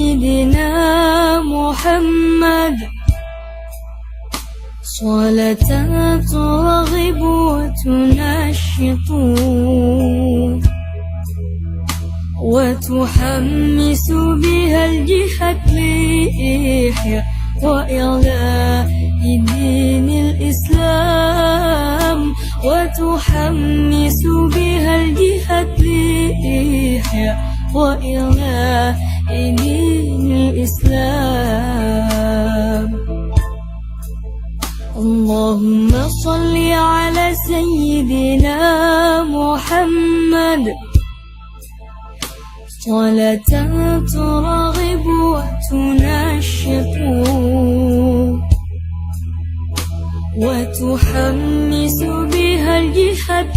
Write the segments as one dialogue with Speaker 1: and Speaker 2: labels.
Speaker 1: سيدنا محمد صلاة ترغب وتنشط وتحمس بها الجهاد لإحياء وإعلاء دين الإسلام، وتحمس بها الجهاد لإحياء وإعلاء دين الإسلام. اللهم صل على سيدنا محمد صلاة ترغب وتنشط وتحمس بها الجهاد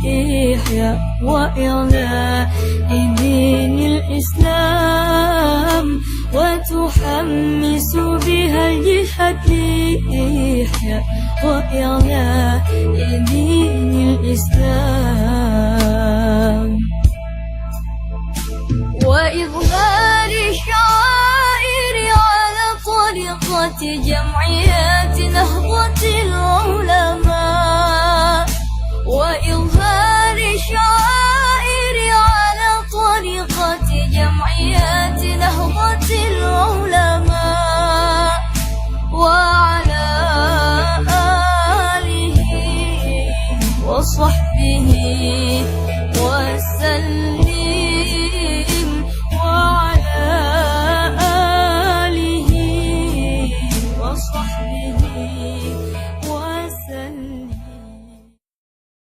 Speaker 1: لإحياء وإعلاء دين الإسلام، وتحمس بها الجهاد لإحياء وإعلاء دين الإسلام، وإظهار الشعائر على طريقة جمعيات نهضة العلماء.